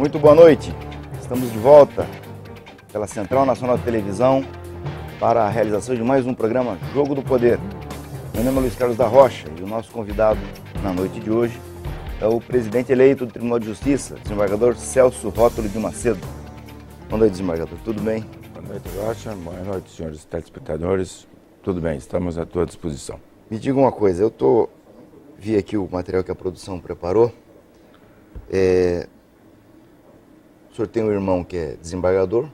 Muito boa noite. Estamos de volta pela Central Nacional de Televisão para a realização de mais um programa Jogo do Poder. Meu nome é Luiz Carlos da Rocha e o nosso convidado na noite de hoje é o presidente eleito do Tribunal de Justiça, desembargador Celso Rótulo de Macedo. Boa noite, desembargador. Tudo bem? Boa noite, Rocha. Boa noite, senhores telespectadores. Tudo bem, estamos à tua disposição. Me diga uma coisa, vi aqui o material que a produção preparou. O senhor tem um irmão que é desembargador?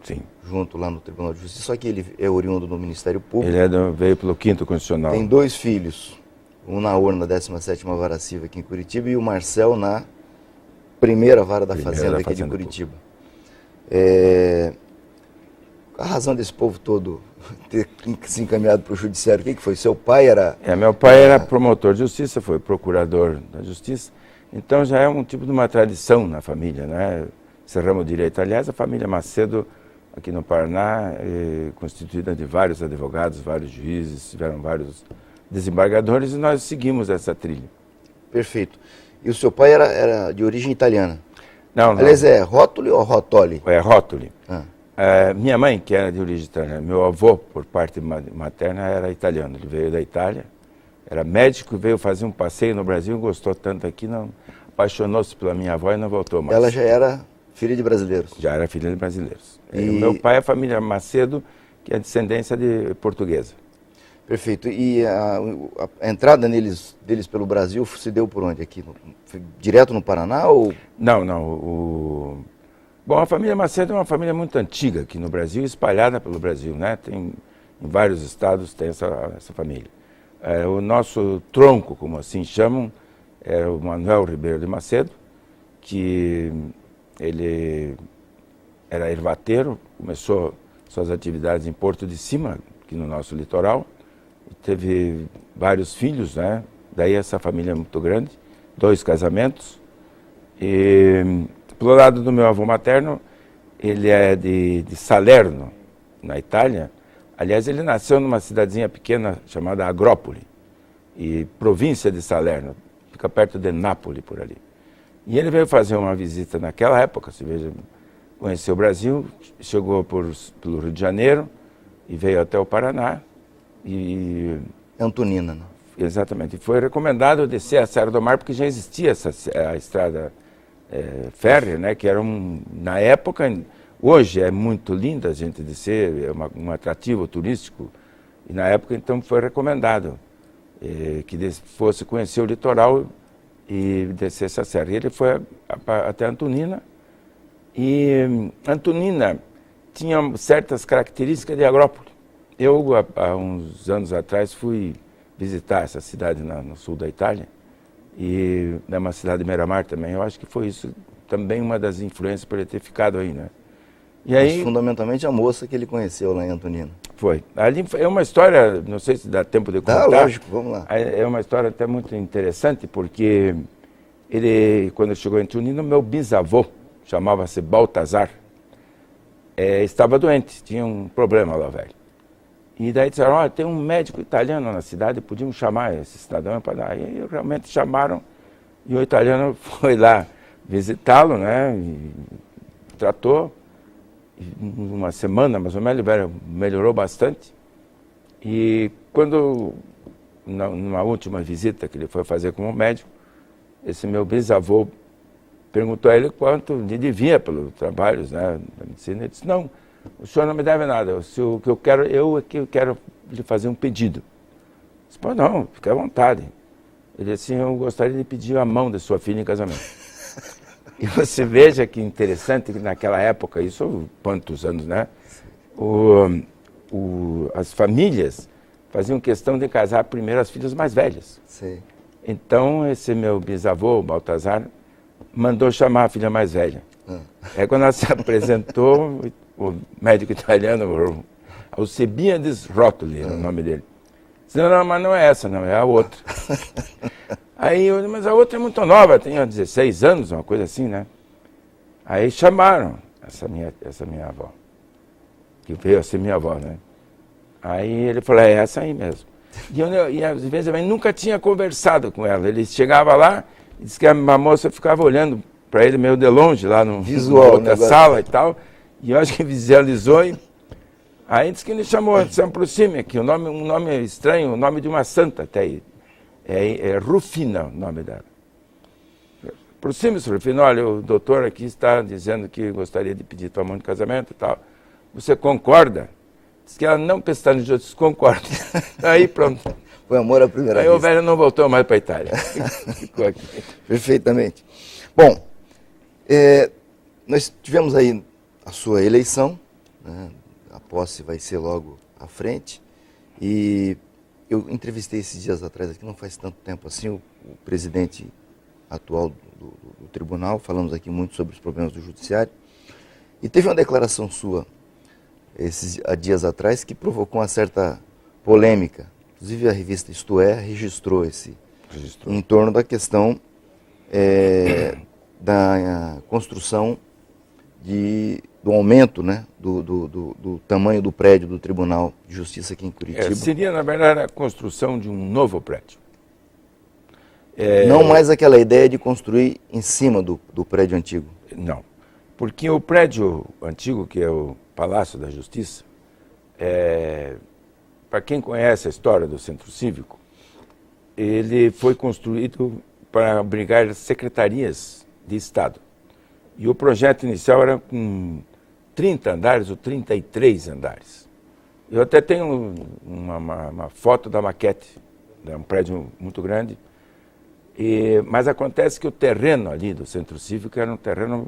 Sim. Junto lá no Tribunal de Justiça, só que ele é oriundo do Ministério Público. Ele veio pelo 5º Constitucional. Tem 2 filhos, um na urna 17ª Vara Civil aqui em Curitiba e o Marcel na primeira Vara da Fazenda aqui de Curitiba. A razão desse povo todo ter se encaminhado para o judiciário, o que foi? Seu pai era... Meu pai era promotor de justiça, foi procurador da justiça, então já é um tipo de uma tradição na família, né? Esse ramo de direito. Aliás, a família Macedo, aqui no Paraná, é constituída de vários advogados, vários juízes, tiveram vários desembargadores e nós seguimos essa trilha. Perfeito. E o seu pai era de origem italiana? Não. Aliás, é Rótuli ou Rotoli? É Rótuli. Minha mãe, que era de origem italiana, meu avô, por parte materna, era italiano. Ele veio da Itália, era médico, veio fazer um passeio no Brasil, gostou tanto aqui, não apaixonou-se pela minha avó e não voltou mais. Ela já era filha de brasileiros? Já era filha de brasileiros. E meu pai é a família Macedo, que é descendência de portuguesa. Perfeito. E a entrada deles pelo Brasil se deu por onde? Aqui? Foi direto no Paraná ou... Não. Bom, a família Macedo é uma família muito antiga aqui no Brasil, espalhada pelo Brasil, né? Em vários estados tem essa família. O nosso tronco, como assim chamam, é o Manuel Ribeiro de Macedo, que ele era ervateiro, começou suas atividades em Porto de Cima, aqui no nosso litoral, e teve vários filhos, né? Daí essa família é muito grande, 2 casamentos. E pelo lado do meu avô materno, ele é de Salerno, na Itália. Aliás, ele nasceu numa cidadezinha pequena chamada Agrópoli, e província de Salerno, fica perto de Nápoles, por ali. E ele veio fazer uma visita naquela época, se veja, conheceu o Brasil, chegou pelo Rio de Janeiro e veio até o Paraná. Antonina, não? Exatamente. E foi recomendado descer a Serra do Mar, porque já existia a estrada férrea, né, que era na época, hoje é muito linda a gente descer, é um atrativo turístico, e na época então foi recomendado que fosse conhecer o litoral e descesse a serra. E ele foi até Antonina, e Antonina tinha certas características de Agrópoli. Eu, há uns anos atrás, fui visitar essa cidade no sul da Itália, e é uma cidade de beira-mar também. Eu acho que foi isso também uma das influências para ele ter ficado aí, né? E aí, mas fundamentalmente a moça que ele conheceu lá em Antonina. Foi. Ali é uma história, não sei se dá tempo de contar. Lógico, vamos lá. É uma história até muito interessante, porque quando chegou em Antonina, meu bisavô, chamava-se Baltazar, estava doente, tinha um problema lá, velho. E daí disseram, olha, tem um médico italiano na cidade, podíamos chamar esse cidadão para dar. E realmente chamaram, e o italiano foi lá visitá-lo, né, e tratou. E uma semana, mais ou menos, ele melhorou bastante. E quando, numa última visita que ele foi fazer como médico, esse meu bisavô perguntou a ele quanto lhe devia pelos trabalhos, né, da medicina. Ele disse, não, o senhor não me deve nada, o que eu quero lhe fazer um pedido. Eu disse, pô, não, fique à vontade. Ele disse, eu gostaria de pedir a mão da sua filha em casamento. E você veja que interessante que naquela época, isso quantos anos, né? As famílias faziam questão de casar primeiro as filhas mais velhas. Sim. Então, esse meu bisavô, Baltazar, mandou chamar a filha mais velha. Aí quando ela se apresentou, o médico italiano, Alcebiades Rótuli, é o nome dele. Disse, não, mas não é essa, não, é a outra. Aí eu disse, mas a outra é muito nova, tem 16 anos, uma coisa assim, né? Aí chamaram essa minha avó, que veio a ser minha avó, né? Aí ele falou, é essa aí mesmo. E às vezes eu nunca tinha conversado com ela. Ele chegava lá e disse que a moça ficava olhando para ele meio de longe, lá no visual, outra sala e tal, e eu acho que visualizou, e aí disse que ele chamou, se aproxime aqui, um nome estranho, o nome de uma santa até aí, é Rufina o nome dela. Aproxime-se, Rufina, olha, o doutor aqui está dizendo que gostaria de pedir tua mão de casamento e tal, você concorda? Diz que ela não pestanejou, disse concorda. Aí pronto. Foi amor à primeira vista. Aí o velho não voltou mais para a Itália. Ficou aqui. Perfeitamente. Bom, nós tivemos aí a sua eleição, né? A posse vai ser logo à frente, e eu entrevistei esses dias atrás aqui, não faz tanto tempo assim, o presidente atual do tribunal, falamos aqui muito sobre os problemas do judiciário, e teve uma declaração sua há dias atrás que provocou uma certa polêmica. Inclusive a revista Isto É registrou em torno da questão da construção do aumento, né, do tamanho do prédio do Tribunal de Justiça aqui em Curitiba. Seria, na verdade, a construção de um novo prédio. Não mais aquela ideia de construir em cima do prédio antigo. Não, porque o prédio antigo, que é o Palácio da Justiça, para quem conhece a história do Centro Cívico, ele foi construído para abrigar secretarias de Estado. E o projeto inicial era com 30 andares ou 33 andares. Eu até tenho uma foto da maquete, é um prédio muito grande, mas acontece que o terreno ali do Centro Cívico era um terreno,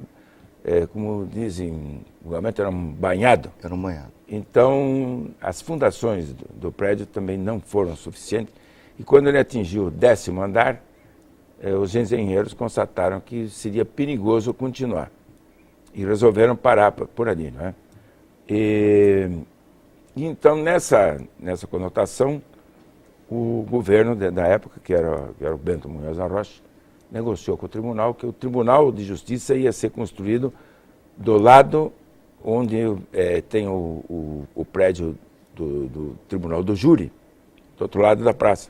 como dizem, realmente era um banhado. Era um banhado. Então, as fundações do prédio também não foram suficientes. E quando ele atingiu o 10º andar, os engenheiros constataram que seria perigoso continuar. E resolveram parar por ali, não é? E então, nessa conotação, o governo da época, que era o Bento Munhoz da Rocha, negociou com o tribunal que o Tribunal de Justiça ia ser construído do lado onde tem o prédio do Tribunal do Júri, do outro lado da praça,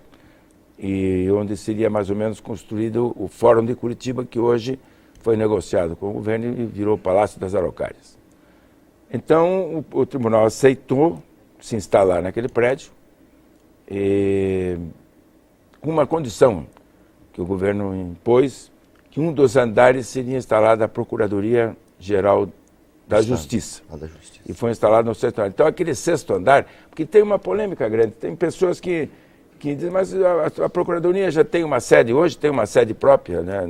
e onde seria mais ou menos construído o Fórum de Curitiba, que hoje foi negociado com o governo e virou o Palácio das Araucárias. Então, o tribunal aceitou se instalar naquele prédio, com uma condição que o governo impôs, que um dos andares seria instalada a Procuradoria-Geral da Justiça. E foi instalado no 6º andar. Então, aquele 6º andar, porque tem uma polêmica grande, tem pessoas que dizem, mas a Procuradoria já tem uma sede, hoje tem uma sede própria, né,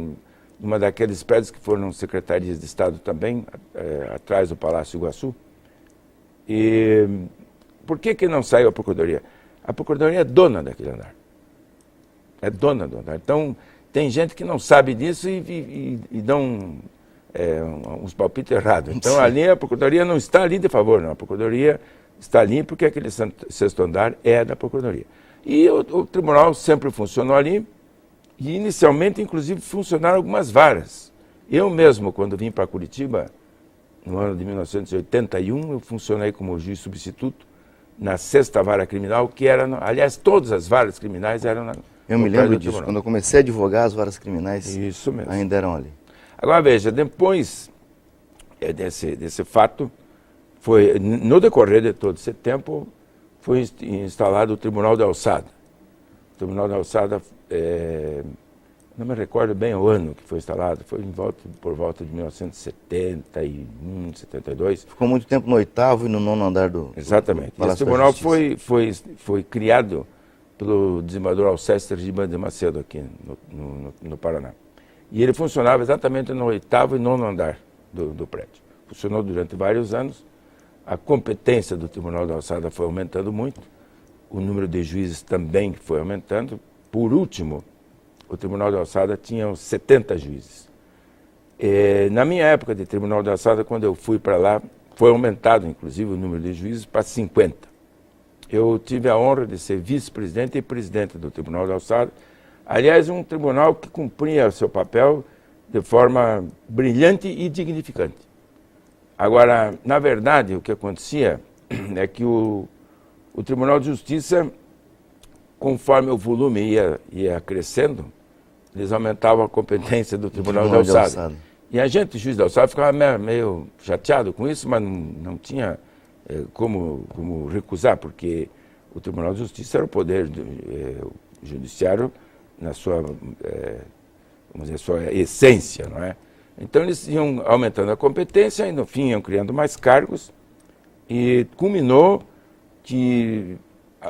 numa daqueles prédios que foram secretarias de Estado também, atrás do Palácio Iguaçu. E por que não saiu a Procuradoria? A Procuradoria é dona daquele andar. É dona do andar. Então, tem gente que não sabe disso e dão uns palpites errados. Então, ali a Procuradoria não está ali de favor, não. A Procuradoria está ali porque aquele 6º andar é da Procuradoria. E o tribunal sempre funcionou ali e, inicialmente, inclusive, funcionaram algumas varas. Eu mesmo, quando vim para Curitiba, no ano de 1981, eu funcionei como juiz substituto na 6ª Vara Criminal, que era, aliás, todas as varas criminais eram na... Eu me lembro disso, quando eu comecei a advogar, as varas criminais Isso mesmo. ainda eram ali. Agora, veja, depois desse fato, no decorrer de todo esse tempo, foi instalado o Tribunal de Alçada. O Tribunal de Alçada, não me recordo bem o ano que foi instalado, foi por volta de 1971, 72. Ficou muito tempo no 8º e no 9º andar do Exatamente. Esse tribunal foi criado pelo desembargador Alceste Sergibano de Macedo aqui no Paraná. E ele funcionava exatamente no 8º e 9º andar do prédio. Funcionou durante vários anos. A competência do Tribunal da Alçada foi aumentando muito, o número de juízes também foi aumentando. Por último, o Tribunal da Alçada tinha 70 juízes. Na minha época de Tribunal da Alçada, quando eu fui para lá, foi aumentado, inclusive, o número de juízes para 50. Eu tive a honra de ser vice-presidente e presidente do Tribunal da Alçada. Aliás, um tribunal que cumpria o seu papel de forma brilhante e dignificante. Agora, na verdade, o que acontecia é que o Tribunal de Justiça, conforme o volume ia crescendo, eles aumentavam a competência do Tribunal de Alçada. E a gente, juiz da alçada, ficava meio chateado com isso, mas não tinha como recusar, porque o Tribunal de Justiça era o poder judiciário na sua, vamos dizer, sua essência, não é? Então eles iam aumentando a competência e no fim iam criando mais cargos e culminou que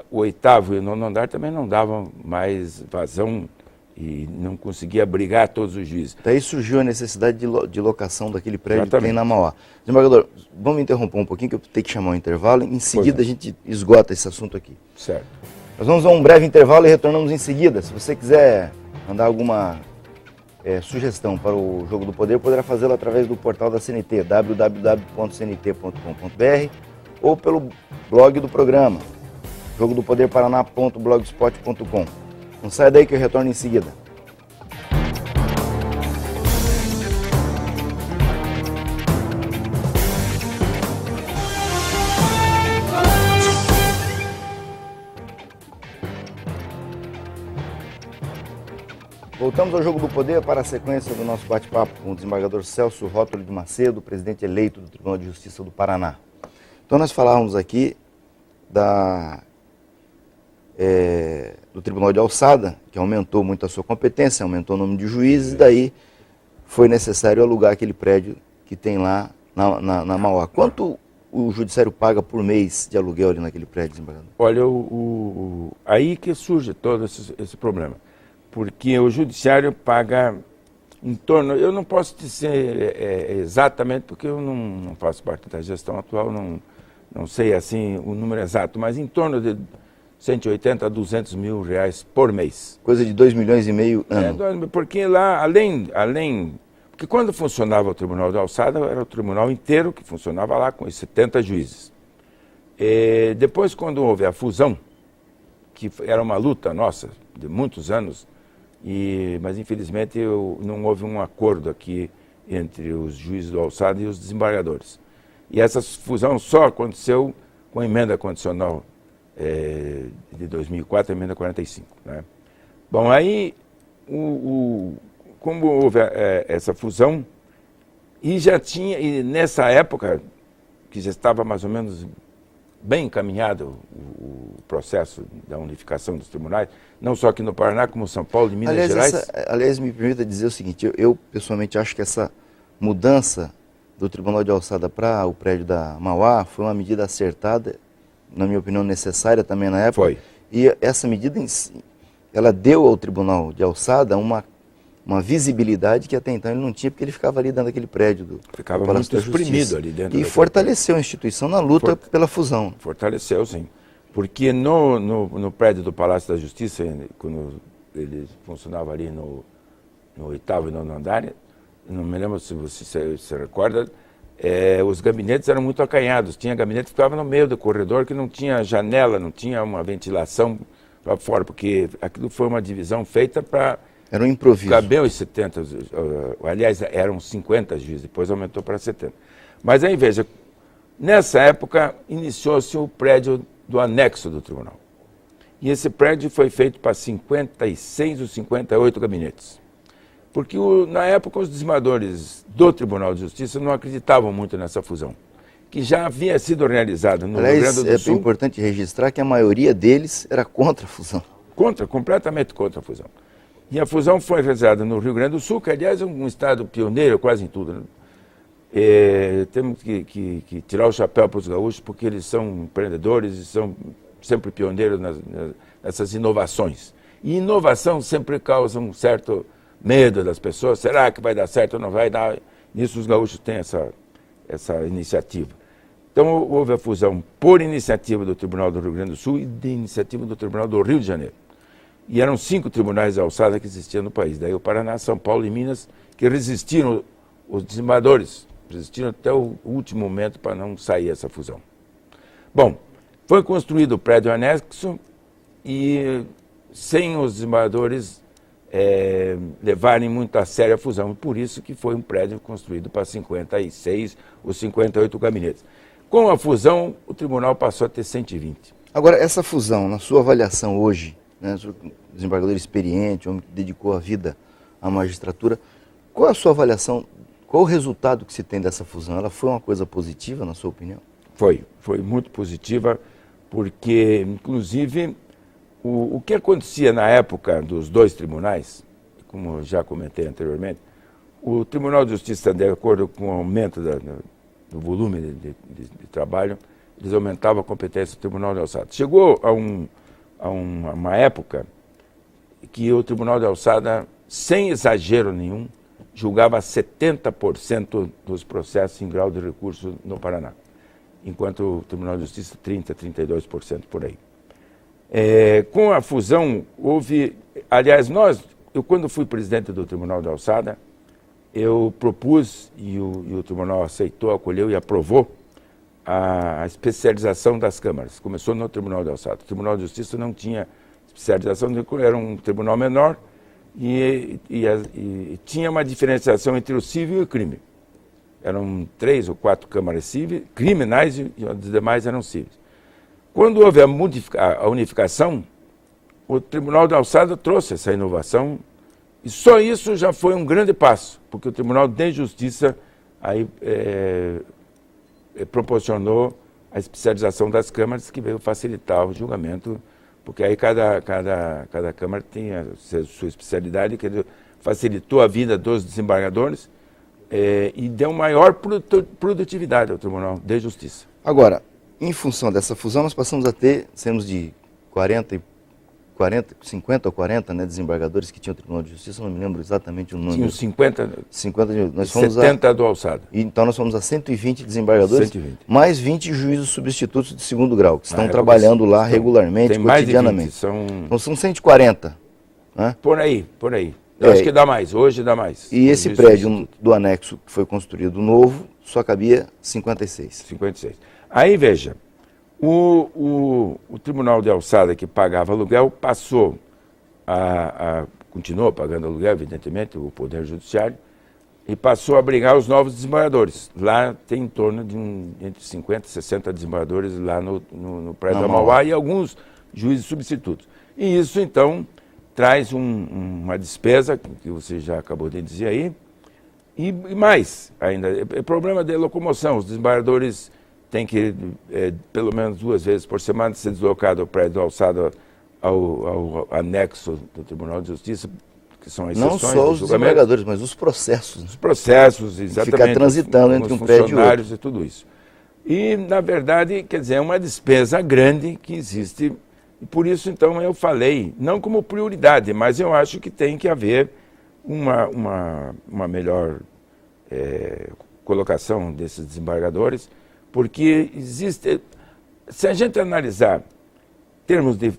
o 8º e o 9º andar também não davam mais vazão e não conseguia abrigar todos os juízes. Daí surgiu a necessidade de locação daquele prédio que tem na Mauá. Desembargador, vamos interromper um pouquinho que eu tenho que chamar um intervalo, em seguida a gente esgota esse assunto aqui. Certo. Nós vamos a um breve intervalo e retornamos em seguida. Se você quiser mandar alguma sugestão para o Jogo do Poder, poderá fazê-lo através do portal da CNT, www.cnt.com.br, ou pelo blog do programa, jogodopoderparaná.blogspot.com. Não saia daí que eu retorno em seguida. Voltamos ao Jogo do Poder para a sequência do nosso bate-papo com o desembargador Celso Rótulo de Macedo, presidente eleito do Tribunal de Justiça do Paraná. Então nós falávamos aqui do Tribunal de Alçada, que aumentou muito a sua competência, aumentou o número de juízes, e daí foi necessário alugar aquele prédio que tem lá na Mauá. Quanto o judiciário paga por mês de aluguel ali naquele prédio, desembargador? Olha, aí que surge todo esse problema. Porque o judiciário paga em torno, eu não posso dizer exatamente, porque eu não faço parte da gestão atual, não sei assim o número exato, mas em torno de 180 a 200 mil reais por mês. Coisa de 2,5 milhões ano. Porque lá, porque quando funcionava o Tribunal de Alçada, era o tribunal inteiro que funcionava lá com os 70 juízes. Depois, quando houve a fusão, que era uma luta nossa de muitos anos, mas infelizmente não houve um acordo aqui entre os juízes do Alçada e os desembargadores. E essa fusão só aconteceu com a emenda condicional de 2004, a emenda 45. Né? Bom, aí, como houve essa fusão, e nessa época, que já estava mais ou menos bem encaminhado o processo da unificação dos tribunais, não só aqui no Paraná, como São Paulo e Minas Gerais. Aliás, me permita dizer o seguinte, eu pessoalmente acho que essa mudança do Tribunal de Alçada para o prédio da Mauá foi uma medida acertada, na minha opinião, necessária também na época. Foi. E essa medida, ela deu ao Tribunal de Alçada uma visibilidade que até então ele não tinha, porque ele ficava ali dentro daquele prédio ficava muito exprimido ali dentro. E fortaleceu a instituição na luta pela fusão. Fortaleceu, sim. Porque no prédio do Palácio da Justiça, quando ele funcionava ali no 8º e 9º andar, não me lembro se você se recorda, os gabinetes eram muito acanhados. Tinha gabinete que ficava no meio do corredor, que não tinha janela, não tinha uma ventilação para fora, porque aquilo foi uma divisão feita para... Era um improviso. Cabeu os 70, aliás, eram 50 juízes, depois aumentou para 70. Mas aí, veja, nessa época iniciou-se o prédio do anexo do tribunal. E esse prédio foi feito para 56 ou 58 gabinetes. Porque na época os desembargadores do Tribunal de Justiça não acreditavam muito nessa fusão, que já havia sido realizada no Rio Grande do Sul. É importante registrar que a maioria deles era contra a fusão. Completamente contra a fusão. E a fusão foi realizada no Rio Grande do Sul, que aliás é um estado pioneiro quase em tudo. Né? Temos que tirar o chapéu para os gaúchos, porque eles são empreendedores e são sempre pioneiros nessas inovações. E inovação sempre causa um certo medo das pessoas. Será que vai dar certo ou não vai dar? Nisso os gaúchos têm essa iniciativa. Então houve a fusão por iniciativa do Tribunal do Rio Grande do Sul e de iniciativa do Tribunal do Rio de Janeiro. E eram 5 tribunais de alçada que existiam no país. Daí o Paraná, São Paulo e Minas, que resistiram, os desembargadores, resistiram até o último momento para não sair essa fusão. Bom, foi construído o prédio anexo e sem os desembargadores levarem muito a sério a fusão. Por isso que foi um prédio construído para 56 ou 58 gabinetes. Com a fusão, o tribunal passou a ter 120. Agora, essa fusão, na sua avaliação hoje, né, desembargador experiente, homem que dedicou a vida à magistratura, qual é a sua avaliação Qual o resultado que se tem dessa fusão? Ela foi uma coisa positiva, na sua opinião? Foi muito positiva, porque, inclusive, o que acontecia na época dos dois tribunais, como eu já comentei anteriormente, o Tribunal de Justiça, de acordo com o aumento do volume de trabalho, eles aumentavam a competência do Tribunal de Alçada. Chegou a uma época que o Tribunal de Alçada, sem exagero nenhum, julgava 70% dos processos em grau de recurso no Paraná, enquanto o Tribunal de Justiça 30%, 32% por aí. Com a fusão, houve... Aliás, eu quando fui presidente do Tribunal de Alçada, eu propus, e o Tribunal aceitou, acolheu e aprovou, a especialização das câmaras. Começou no Tribunal de Alçada. O Tribunal de Justiça não tinha especialização, era um tribunal menor e tinha uma diferenciação entre o civil e o crime. Eram 3 ou 4 câmaras criminais e os demais eram cíveis. Quando houve a unificação, o Tribunal de Alçada trouxe essa inovação e só isso já foi um grande passo, porque o Tribunal de Justiça aí, proporcionou a especialização das câmaras, que veio facilitar o julgamento, porque aí cada câmara tem a sua especialidade, que facilitou a vida dos desembargadores e deu maior produtividade ao Tribunal de Justiça. Agora, em função dessa fusão, nós passamos a ter, saímos de 50 ou 40 desembargadores que tinham o Tribunal de Justiça, não me lembro exatamente o número. Tinha 50 nós fomos 70 do Alçada. Então nós fomos a 120 desembargadores, 120. Mais 20 juízes substitutos de segundo grau, que estão trabalhando lá regularmente, cotidianamente. Então são 140. Né? Por aí. Eu acho que dá mais, hoje dá mais. E esse prédio do anexo que foi construído novo, só cabia 56. 56. Aí, veja, o Tribunal de Alçada, que pagava aluguel, continuou pagando aluguel, evidentemente, o Poder Judiciário, e passou a abrigar os novos desembargadores. Lá tem em torno de entre 50 e 60 desembargadores lá no prédio da Mauá e alguns juízes substitutos. E isso, então, traz uma despesa, que você já acabou de dizer aí, e mais ainda, é problema de locomoção. Os desembargadores têm que, pelo menos 2 vezes por semana, ser deslocado ao prédio do Alçada ao anexo do Tribunal de Justiça, que são as sessões. Não só os desembargadores, mas os processos. Os processos, exatamente. Ficar transitando entre um prédio e outro. E tudo isso. E, na verdade, quer dizer, é uma despesa grande que existe. E por isso, então, eu falei, não como prioridade, mas eu acho que tem que haver uma melhor colocação desses desembargadores, porque existe... Se a gente analisar termos de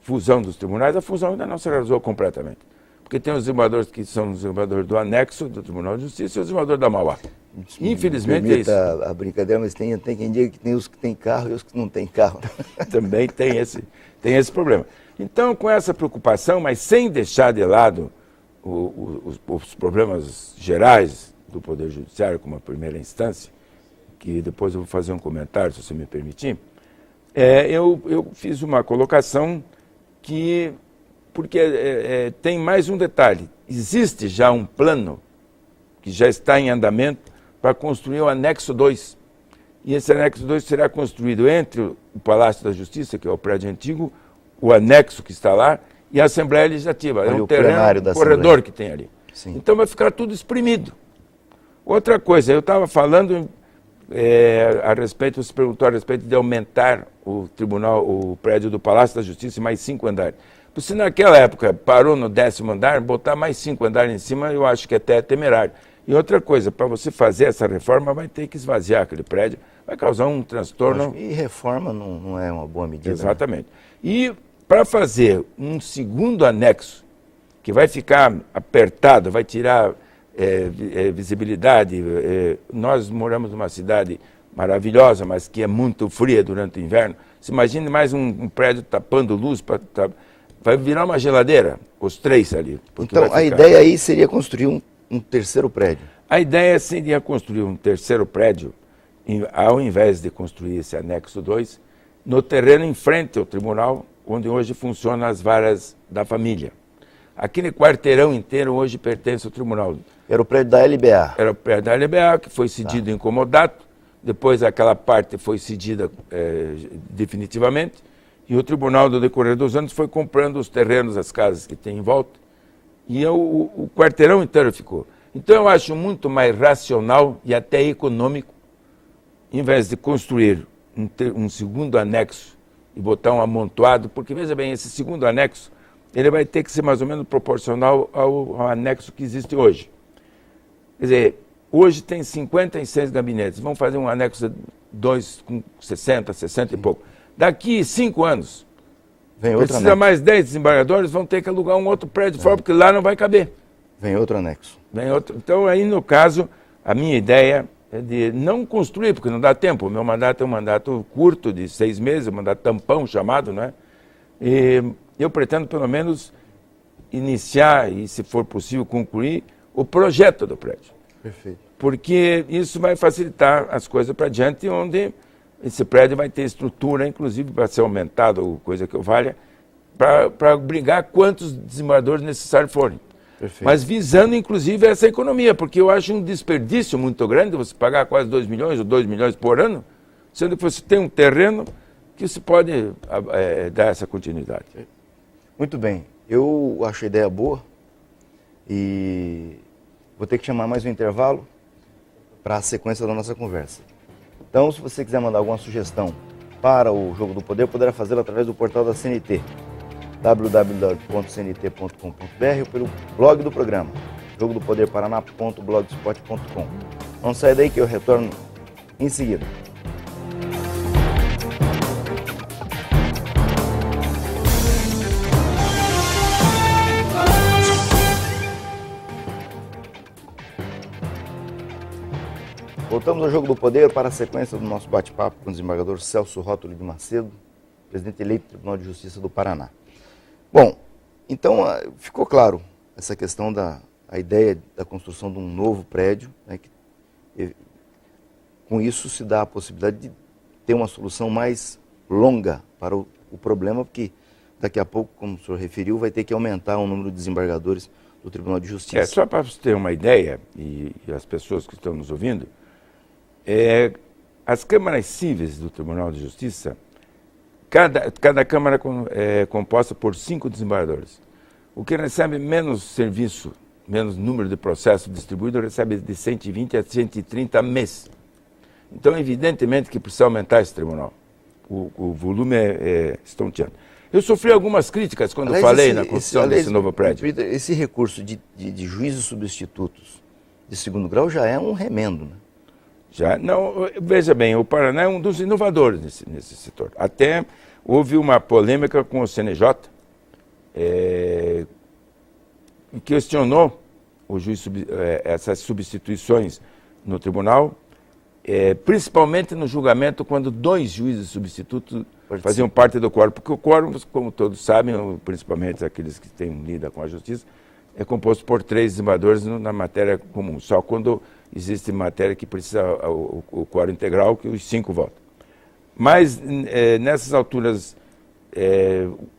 fusão dos tribunais, a fusão ainda não se realizou completamente. Porque tem os desembargadores que são os desembargadores do anexo do Tribunal de Justiça e os desembargadores da Mauá. Infelizmente é isso. A brincadeira, mas tem quem diga que tem os que têm carro e os que não têm carro. Também tem esse problema. Então, com essa preocupação, mas sem deixar de lado os problemas gerais do Poder Judiciário como a primeira instância, que depois eu vou fazer um comentário, se você me permitir, eu fiz uma colocação que... Porque tem mais um detalhe. Existe já um plano que já está em andamento para construir o anexo 2. E esse anexo 2 será construído entre o Palácio da Justiça, que é o prédio antigo, o anexo que está lá, e a Assembleia Legislativa. Olha, é um terreno, corredor que tem ali. Sim. Então vai ficar tudo espremido. Outra coisa, eu estava falando a respeito, você perguntou a respeito de aumentar o prédio do Palácio da Justiça em mais 5 andares. Se naquela época parou no 10º andar, botar mais 5 andares em cima, eu acho que até é temerário. E outra coisa, para você fazer essa reforma, vai ter que esvaziar aquele prédio, vai causar um transtorno. E reforma não é uma boa medida. Exatamente. Né? E para fazer um segundo anexo, que vai ficar apertado, vai tirar visibilidade. Nós moramos numa cidade maravilhosa, mas que é muito fria durante o inverno. Se imagine mais um prédio tapando luz para... Vai virar uma geladeira, os 3 ali. Então, a ideia aí seria construir um terceiro prédio. A ideia seria construir um terceiro prédio, ao invés de construir esse anexo 2, no terreno em frente ao tribunal, onde hoje funcionam as varas da família. Aquele quarteirão inteiro hoje pertence ao tribunal. Era o prédio da LBA. Era o prédio da LBA, que foi cedido em comodato, depois aquela parte foi cedida definitivamente, e o tribunal, no decorrer dos anos, foi comprando os terrenos, as casas que tem em volta, e o quarteirão inteiro ficou. Então eu acho muito mais racional e até econômico, em vez de construir um segundo anexo e botar um amontoado, porque veja bem, esse segundo anexo, ele vai ter que ser mais ou menos proporcional ao anexo que existe hoje. Quer dizer, hoje tem 56 gabinetes, vamos fazer um anexo 2 com 60 e pouco. Daqui 5 anos, precisa mais 10 desembargadores, vão ter que alugar um outro prédio fora, porque lá não vai caber. Vem outro anexo. Vem outro. Então, aí no caso, a minha ideia é de não construir, porque não dá tempo. O meu mandato é um mandato curto, de 6 meses, um mandato tampão chamado, né? E eu pretendo, pelo menos, iniciar e, se for possível, concluir o projeto do prédio. Perfeito. Porque isso vai facilitar as coisas para diante, onde esse prédio vai ter estrutura, inclusive para ser aumentado, coisa que eu valha, para abrigar quantos desembargadores necessários forem. Perfeito. Mas visando, inclusive, essa economia, porque eu acho um desperdício muito grande você pagar quase 2 milhões ou 2 milhões por ano, sendo que você tem um terreno que você pode dar essa continuidade. Muito bem. Eu acho a ideia boa e vou ter que chamar mais um intervalo para a sequência da nossa conversa. Então, se você quiser mandar alguma sugestão para o Jogo do Poder, poderá fazê-lo através do portal da CNT, www.cnt.com.br ou pelo blog do programa, jogodopoderparaná.blogspot.com. Não sai daí que eu retorno em seguida. Voltamos ao Jogo do Poder para a sequência do nosso bate-papo com o desembargador Celso Rótulo de Macedo, presidente eleito do Tribunal de Justiça do Paraná. Bom, então ficou claro essa questão a ideia da construção de um novo prédio, né, que, com isso se dá a possibilidade de ter uma solução mais longa para o problema, porque daqui a pouco, como o senhor referiu, vai ter que aumentar o número de desembargadores do Tribunal de Justiça. Só para você ter uma ideia, e as pessoas que estão nos ouvindo, as câmaras cíveis do Tribunal de Justiça, cada câmara é composta por 5 desembargadores. O que recebe menos serviço, menos número de processos distribuídos, recebe de 120 a 130 mês. Então, evidentemente que precisa aumentar esse tribunal. O volume é estonteante. Eu sofri algumas críticas quando falei na construção desse novo prédio. Esse recurso de juízes substitutos de segundo grau já é um remendo, né? Já, não, veja bem, o Paraná é um dos inovadores nesse setor. Até houve uma polêmica com o CNJ, que questionou essas substituições no tribunal, principalmente no julgamento quando 2 juízes substitutos faziam parte do quórum, porque o quórum, como todos sabem, principalmente aqueles que têm lida com a justiça, é composto por 3 desembargadores na matéria comum, só quando existe matéria que precisa o quórum integral, que os 5 votam. Mas nessas alturas,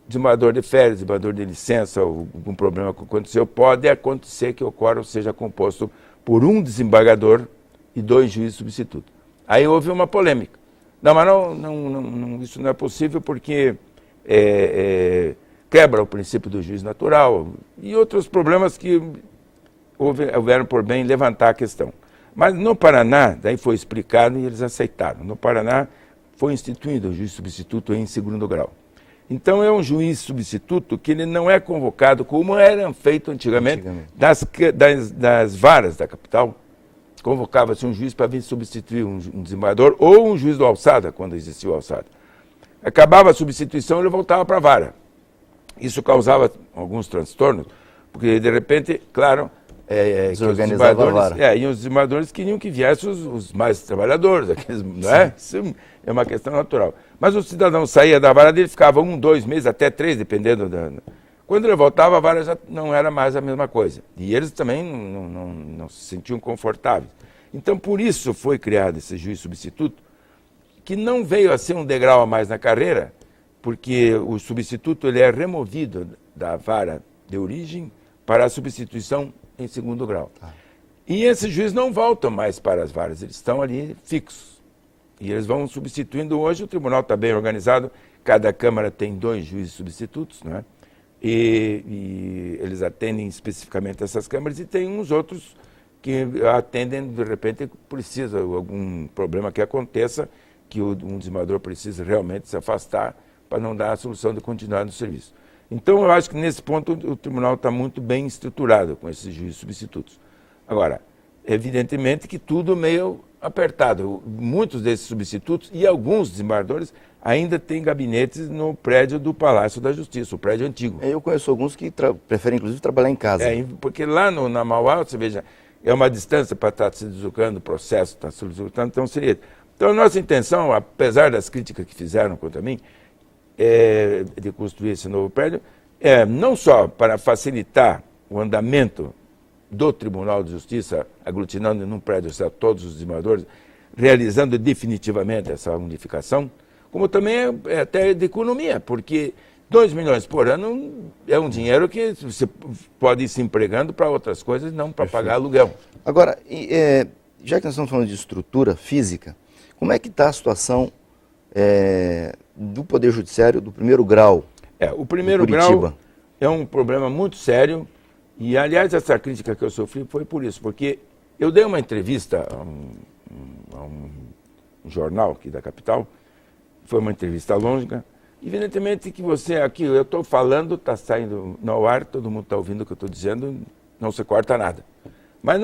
desembargador de férias, desembargador de licença, algum problema que aconteceu, pode acontecer que o quórum seja composto por um desembargador e 2 juízes substitutos. Aí houve uma polêmica. Não, mas isso não é possível porque quebra o princípio do juiz natural e outros problemas que houveram por bem levantar a questão. Mas no Paraná, daí foi explicado e eles aceitaram. No Paraná foi instituído o juiz substituto em segundo grau. Então é um juiz substituto que ele não é convocado como era feito antigamente. Das varas da capital. Convocava-se um juiz para vir substituir um desembargador ou um juiz do alçada, quando existia o alçada. Acabava a substituição, ele voltava para a vara. Isso causava alguns transtornos, porque de repente, claro, os desembargadores queriam que viessem os mais trabalhadores, aqueles, não é? Isso é uma questão natural. Mas o cidadão saía da vara dele, ficava 1, 2 meses, até 3, dependendo da... Quando ele voltava, a vara já não era mais a mesma coisa. E eles também não se sentiam confortáveis. Então, por isso foi criado esse juiz substituto, que não veio a ser um degrau a mais na carreira, porque o substituto ele é removido da vara de origem para a substituição em segundo grau. E esses juízes não voltam mais para as varas, eles estão ali fixos. E eles vão substituindo. Hoje o tribunal está bem organizado, cada Câmara tem 2 juízes substitutos, não é? E eles atendem especificamente essas câmaras, e tem uns outros que atendem, de repente, precisa algum problema que aconteça, que um desembargador precisa realmente se afastar para não dar a solução de continuar no serviço. Então, eu acho que nesse ponto o tribunal está muito bem estruturado com esses juízes substitutos. Agora, evidentemente que tudo meio apertado. Muitos desses substitutos e alguns desembargadores ainda têm gabinetes no prédio do Palácio da Justiça, o prédio antigo. Eu conheço alguns que preferem, inclusive, trabalhar em casa. Porque lá na Mauá, você veja, é uma distância para estar se deslocando, o processo está se deslocando, então seria... Então, a nossa intenção, apesar das críticas que fizeram contra mim, de construir esse novo prédio, não só para facilitar o andamento do Tribunal de Justiça, aglutinando em um prédio todos os desembargadores, realizando definitivamente essa unificação, como também até de economia, porque 2 milhões por ano é um dinheiro que você pode ir se empregando para outras coisas, não para pagar aluguel. Agora, já que nós estamos falando de estrutura física, como é que está a situação do Poder Judiciário do primeiro grau? O primeiro grau é um problema muito sério. E, aliás, essa crítica que eu sofri foi por isso, porque eu dei uma entrevista a um jornal aqui da capital, foi uma entrevista longa. Evidentemente que você aqui, eu estou falando, está saindo no ar, todo mundo está ouvindo o que eu estou dizendo, não se corta nada. Mas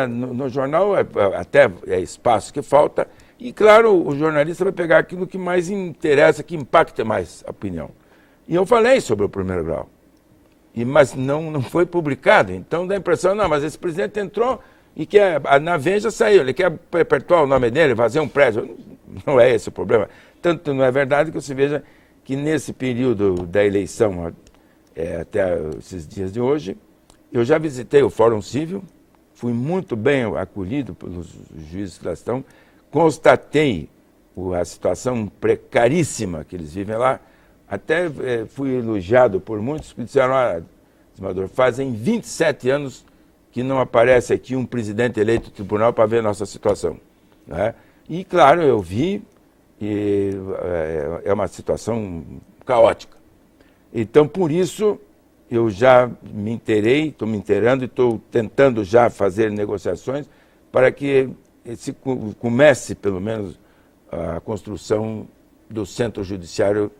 no jornal até é espaço que falta, e claro, o jornalista vai pegar aquilo que mais interessa, que impacta mais a opinião. E eu falei sobre o primeiro grau. Mas não foi publicado, então dá a impressão, não, mas esse presidente entrou e na Veja saiu, ele quer perpetuar o nome dele, fazer um prédio. Não é esse o problema. Tanto não é verdade que você veja que nesse período da eleição, até esses dias de hoje, eu já visitei o Fórum Civil, fui muito bem acolhido pelos juízes que lá estão, constatei a situação precaríssima que eles vivem lá. Até fui elogiado por muitos que disseram, desembargador, fazem 27 anos que não aparece aqui um presidente eleito do tribunal para ver a nossa situação. Né? E, claro, eu vi, e é uma situação caótica. Então, por isso, eu já me inteirei, estou me inteirando e estou tentando já fazer negociações para que comece, pelo menos, a construção do centro judiciário.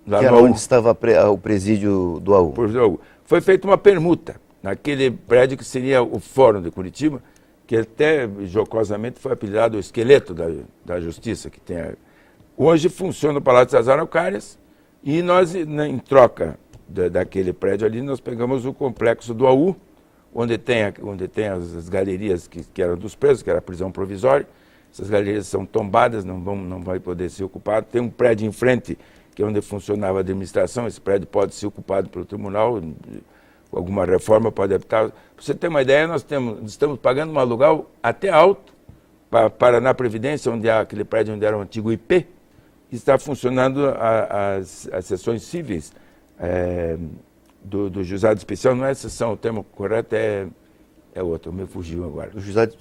Que era onde estava o presídio do AU. Foi feita uma permuta naquele prédio que seria o Fórum de Curitiba, que até jocosamente foi apelidado o esqueleto da Justiça que tem. Hoje funciona o Palácio das Araucárias e nós, em troca daquele prédio ali, nós pegamos o complexo do AU, onde tem as galerias que eram dos presos, que era a prisão provisória. Essas galerias são tombadas, não vai poder ser ocupado. Tem um prédio em frente, que é onde funcionava a administração, esse prédio pode ser ocupado pelo tribunal, alguma reforma pode habitar. Para você ter uma ideia, nós estamos pagando um aluguel até alto para Paraná Previdência, onde há aquele prédio onde era o antigo IP, está funcionando as sessões cíveis do juizado especial, não é sessão, o termo correto é outro, me fugiu agora. O juizado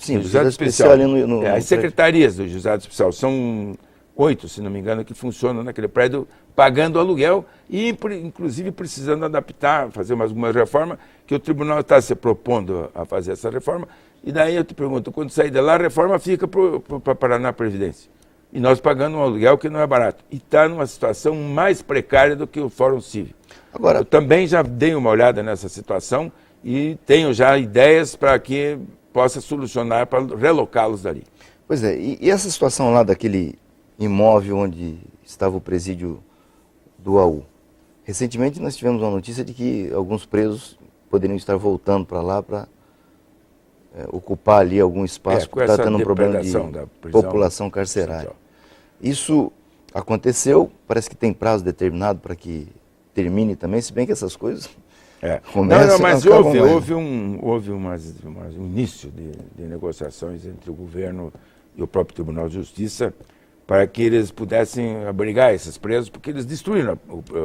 especial ali no as secretarias do juizado especial são 8, se não me engano, que funcionam naquele prédio, pagando aluguel e, inclusive, precisando adaptar, fazer algumas reformas, que o tribunal está se propondo a fazer essa reforma. E daí eu te pergunto, quando sair de lá, a reforma fica para Paraná Previdência. E nós pagando um aluguel que não é barato. E está numa situação mais precária do que o Fórum Civil. Agora, eu também já dei uma olhada nessa situação e tenho já ideias para que possa solucionar, para relocá-los dali. Pois é, e essa situação lá daquele imóvel onde estava o presídio do AU? Recentemente nós tivemos uma notícia de que alguns presos poderiam estar voltando para lá para ocupar ali algum espaço, porque está tendo um problema de população carcerária. Isso aconteceu, parece que tem prazo determinado para que termine também, se bem que essas coisas começam... Mas houve um início de negociações entre o governo e o próprio Tribunal de Justiça para que eles pudessem abrigar esses presos, porque eles destruíram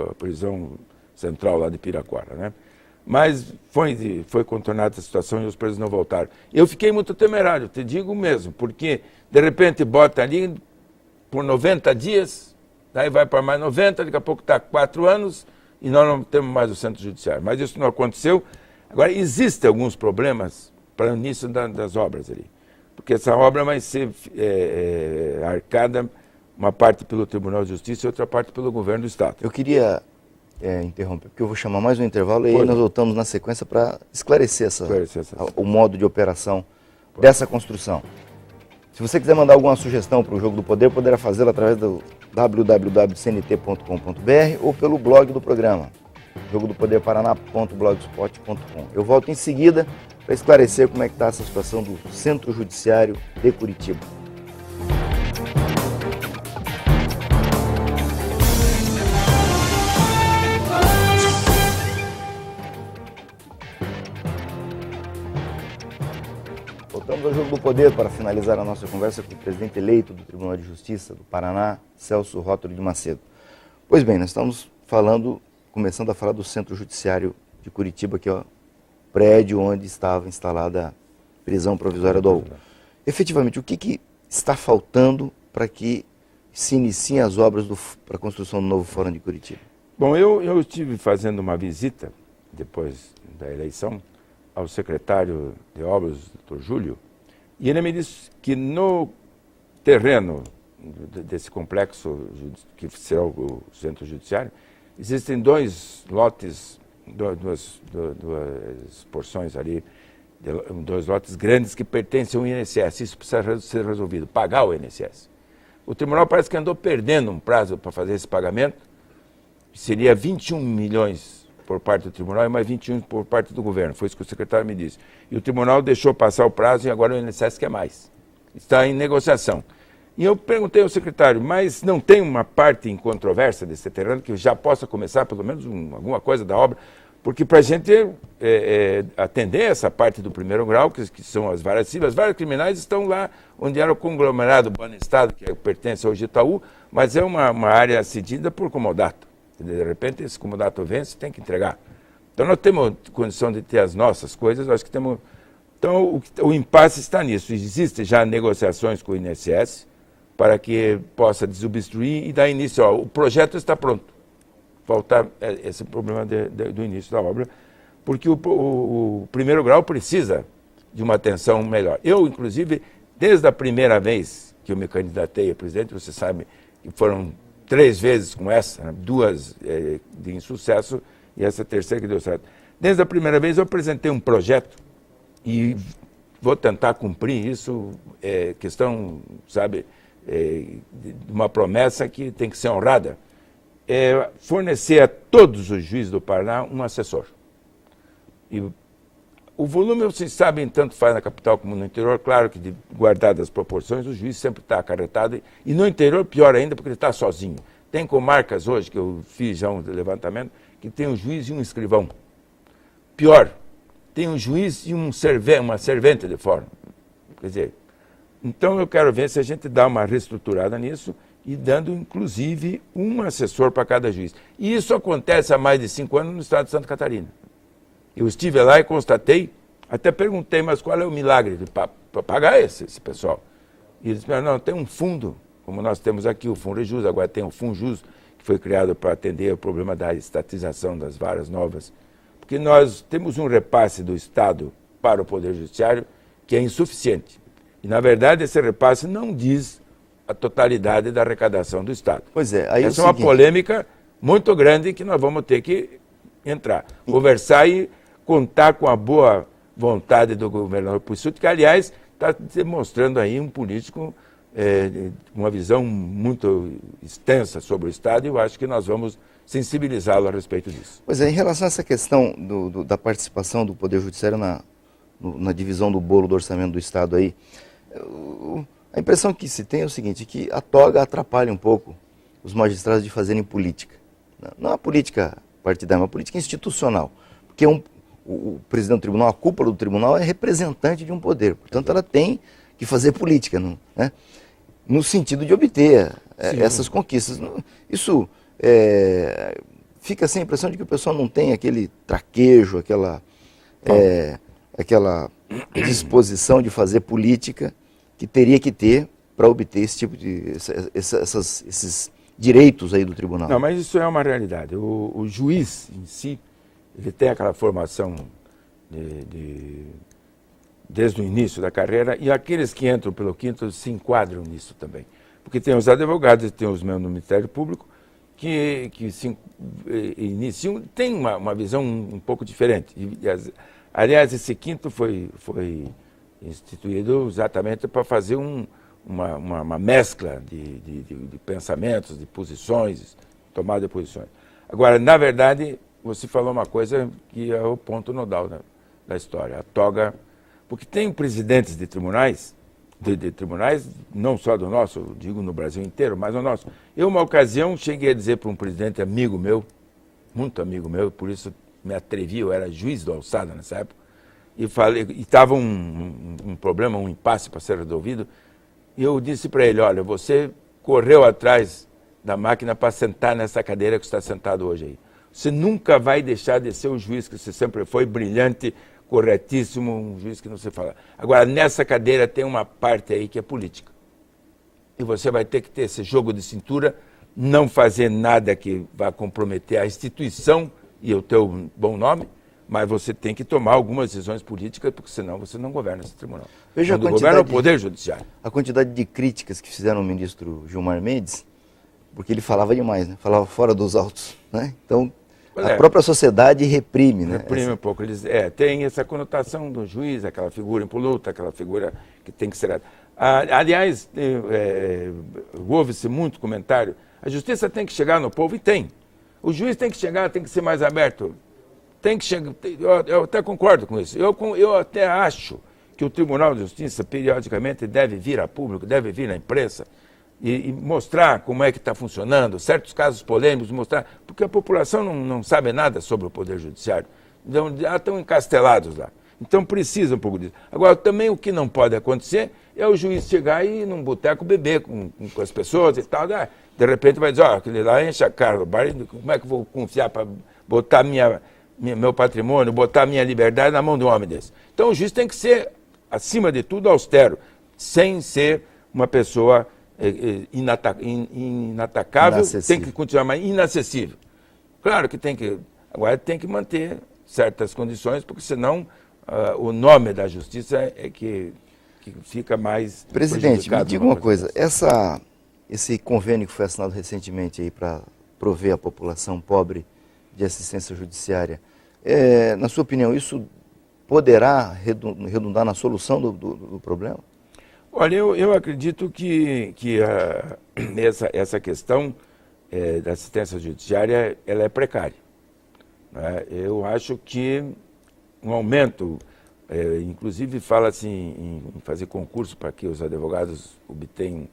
a prisão central lá de Piraquara, né? Mas foi contornada a situação e os presos não voltaram. Eu fiquei muito temerário, te digo mesmo, porque de repente bota ali por 90 dias, daí vai para mais 90, daqui a pouco está 4 anos e nós não temos mais o centro judiciário. Mas isso não aconteceu. Agora, existem alguns problemas para o início das obras ali, porque essa obra vai ser arcada, uma parte pelo Tribunal de Justiça e outra parte pelo Governo do Estado. Eu queria interromper, porque eu vou chamar mais um intervalo e aí nós voltamos na sequência para esclarecer o modo de operação dessa construção. Se você quiser mandar alguma sugestão para o Jogo do Poder, poderá fazê-la através do www.cnt.com.br ou pelo blog do programa, jogodopoderparaná.blogspot.com. Eu volto em seguida para esclarecer como é que está essa situação do Centro Judiciário de Curitiba. Voltamos ao Jogo do Poder para finalizar a nossa conversa com o presidente eleito do Tribunal de Justiça do Paraná, Celso Rótulo de Macedo. Pois bem, nós estamos começando a falar do Centro Judiciário de Curitiba, que é o prédio onde estava instalada a prisão provisória do AU. Efetivamente, o que está faltando para que se iniciem as obras para a construção do novo Fórum de Curitiba? Bom, eu estive fazendo uma visita, depois da eleição, ao secretário de Obras, Dr. Júlio, e ele me disse que no terreno desse complexo, que será o Centro Judiciário, existem 2 lotes, duas porções ali, 2 lotes grandes que pertencem ao INSS. Isso precisa ser resolvido, pagar o INSS. O tribunal parece que andou perdendo um prazo para fazer esse pagamento, seria 21 milhões por parte do tribunal e mais 21 por parte do governo. Foi isso que o secretário me disse. E o tribunal deixou passar o prazo e agora o INSS quer mais. Está em negociação. E eu perguntei ao secretário, mas não tem uma parte em controvérsia desse terreno que já possa começar pelo menos alguma coisa da obra? Porque para a gente atender essa parte do primeiro grau, que são as varas civis, as varas criminais estão lá onde era o conglomerado Banestado, que pertence ao Itaú, mas é uma área cedida por comodato. De repente, esse comodato vence, tem que entregar. Então, nós temos condição de ter as nossas coisas, acho que temos... Então, o impasse está nisso. Existem já negociações com o INSS para que possa desobstruir e dar início. O projeto está pronto. Falta esse problema do início da obra, porque o primeiro grau precisa de uma atenção melhor. Eu, inclusive, desde a primeira vez que eu me candidatei a presidente, você sabe que foram 3 vezes com essa, né? 2 de insucesso e essa terceira que deu certo. Desde a primeira vez eu apresentei um projeto e vou tentar cumprir isso, questão, sabe, de uma promessa que tem que ser honrada, fornecer a todos os juízes do Paraná um assessor. E o volume, vocês sabem, tanto faz na capital como no interior, claro que guardadas as proporções, o juiz sempre está acarretado, e no interior pior ainda, porque ele está sozinho. Tem comarcas hoje, que eu fiz já um levantamento, que tem um juiz e um escrivão. Pior, tem um juiz e uma servente de fórum. Quer dizer, então eu quero ver se a gente dá uma reestruturada nisso e dando, inclusive, um assessor para cada juiz. E isso acontece há mais de 5 anos no estado de Santa Catarina. Eu estive lá e constatei, até perguntei, mas qual é o milagre para pagar esse pessoal? E eles disseram, não, tem um fundo, como nós temos aqui o FUNREJUS, agora tem o FUNJUS, que foi criado para atender o problema da estatização das varas novas, porque nós temos um repasse do Estado para o Poder Judiciário que é insuficiente. E, na verdade, esse repasse não diz a totalidade da arrecadação do Estado. Pois é. Aí essa é uma polêmica muito grande que nós vamos ter que entrar, conversar e contar com a boa vontade do governador Pissuti, que, aliás, está demonstrando aí um político uma visão muito extensa sobre o Estado, e eu acho que nós vamos sensibilizá-lo a respeito disso. Pois é, em relação a essa questão da participação do Poder Judiciário na divisão do bolo do orçamento do Estado aí, a impressão que se tem é o seguinte, que a toga atrapalha um pouco os magistrados de fazerem política. Não a política partidária, mas a política institucional. Porque o presidente do tribunal, a cúpula do tribunal é representante de um poder. Portanto, ela tem que fazer política, né? No sentido de obter essas conquistas. Isso fica sem a impressão de que o pessoal não tem aquele traquejo, aquela disposição de fazer política que teria que ter para obter esse tipo de esses direitos aí do tribunal. Não, mas isso é uma realidade. O juiz em si, ele tem aquela formação desde o início da carreira, e aqueles que entram pelo quinto se enquadram nisso também. Porque tem os advogados e tem os membros do Ministério Público que se iniciam, tem uma visão um pouco diferente. Aliás, esse quinto foi instituído exatamente para fazer uma mescla de pensamentos, de posições, tomada de posições. Agora, na verdade, você falou uma coisa que é o ponto nodal da história, a toga, porque tem presidentes de tribunais, tribunais não só do nosso, digo no Brasil inteiro, mas o nosso. Eu, uma ocasião, cheguei a dizer para um presidente amigo meu, muito amigo meu, por isso me atrevi, eu era juiz do Alçada nessa época, e estava um problema, um impasse para ser resolvido, e eu disse para ele, olha, você correu atrás da máquina para sentar nessa cadeira que está sentado hoje aí. Você nunca vai deixar de ser o juiz que você sempre foi, brilhante, corretíssimo, um juiz que não se fala. Agora, nessa cadeira tem uma parte aí que é política. E você vai ter que ter esse jogo de cintura, não fazer nada que vá comprometer a instituição e o teu bom nome, mas você tem que tomar algumas decisões políticas, porque senão você não governa esse tribunal. Veja quando governa é o Poder Judiciário. A quantidade de críticas que fizeram ao ministro Gilmar Mendes, porque ele falava demais, né? Falava fora dos autos, né? Então, a própria sociedade reprime, né? Reprime um pouco. Eles, tem essa conotação do juiz, aquela figura impoluta, aquela figura que tem que ser... aliás, houve-se muito comentário, a justiça tem que chegar no povo, e tem. O juiz tem que chegar, tem que ser mais aberto. Tem que chegar, eu até concordo com isso. Eu até acho que o Tribunal de Justiça, periodicamente, deve vir a público, deve vir à imprensa, e mostrar como é que está funcionando, certos casos polêmicos, mostrar, porque a população não sabe nada sobre o Poder Judiciário, então, já estão encastelados lá. Então precisa um pouco disso. Agora, também o que não pode acontecer é o juiz chegar e ir num boteco beber com as pessoas e tal, de repente vai dizer, aquele lá enche a cara do bar, como é que eu vou confiar para botar meu patrimônio, botar minha liberdade na mão de um homem desse? Então o juiz tem que ser, acima de tudo, austero, sem ser uma pessoa inatacável, tem que continuar mais inacessível. Claro que agora tem que manter certas condições, porque senão o nome da justiça é que fica mais... Presidente, me diga uma coisa, esse convênio que foi assinado recentemente aí para prover a população pobre de assistência judiciária, na sua opinião, isso poderá redundar na solução do problema? Olha, eu acredito que essa questão da assistência judiciária ela é precária, né? Eu acho que um aumento, inclusive fala-se em fazer concurso para que os advogados obtenham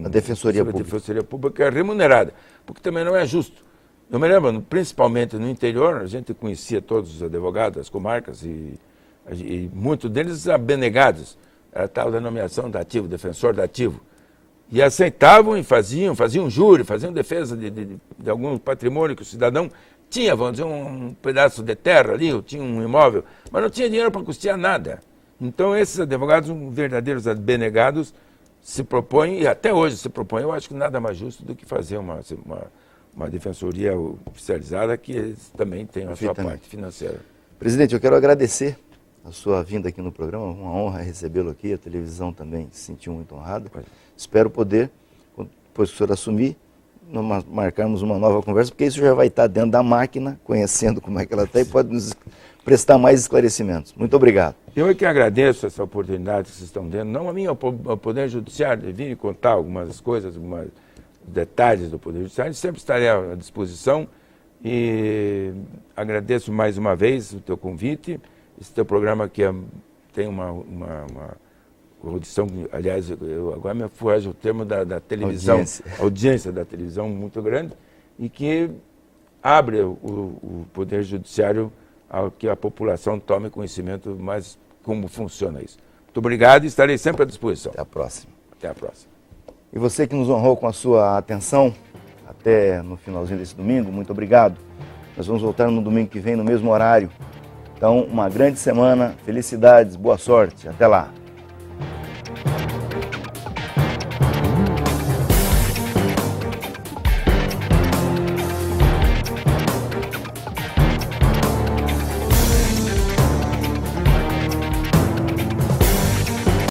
a Defensoria Pública. Defensoria Pública remunerada, porque também não é justo. Eu me lembro, principalmente no interior, a gente conhecia todos os advogados das comarcas e muitos deles abnegados. Era tal denominação dativo, defensor dativo. E aceitavam e faziam júri, faziam defesa de algum patrimônio que o cidadão tinha, vamos dizer, um pedaço de terra ali, ou tinha um imóvel, mas não tinha dinheiro para custear nada. Então esses advogados, verdadeiros abnegados, se propõem, e até hoje se propõem, eu acho que nada mais justo do que fazer uma defensoria oficializada, que eles também têm a sua parte financeira. Presidente, eu quero agradecer a sua vinda aqui no programa, uma honra recebê-lo aqui, a televisão também se sentiu muito honrada. Espero poder, depois que o senhor assumir, marcarmos uma nova conversa, porque isso já vai estar dentro da máquina, conhecendo como é que ela está e pode nos prestar mais esclarecimentos. Muito obrigado. Eu é que agradeço essa oportunidade que vocês estão dando, não a mim, ao Poder Judiciário, de vir contar algumas coisas, alguns detalhes do Poder Judiciário, sempre estarei à disposição e agradeço mais uma vez o teu convite. Esse teu programa que tem uma audição, aliás, agora me foge o termo da televisão, audiência da televisão muito grande, e que abre o Poder Judiciário ao que a população tome conhecimento mais como funciona isso. Muito obrigado e estarei sempre à disposição. Até a próxima. Até a próxima. E você que nos honrou com a sua atenção, até no finalzinho desse domingo, muito obrigado. Nós vamos voltar no domingo que vem, no mesmo horário. Então, uma grande semana, felicidades, boa sorte, até lá.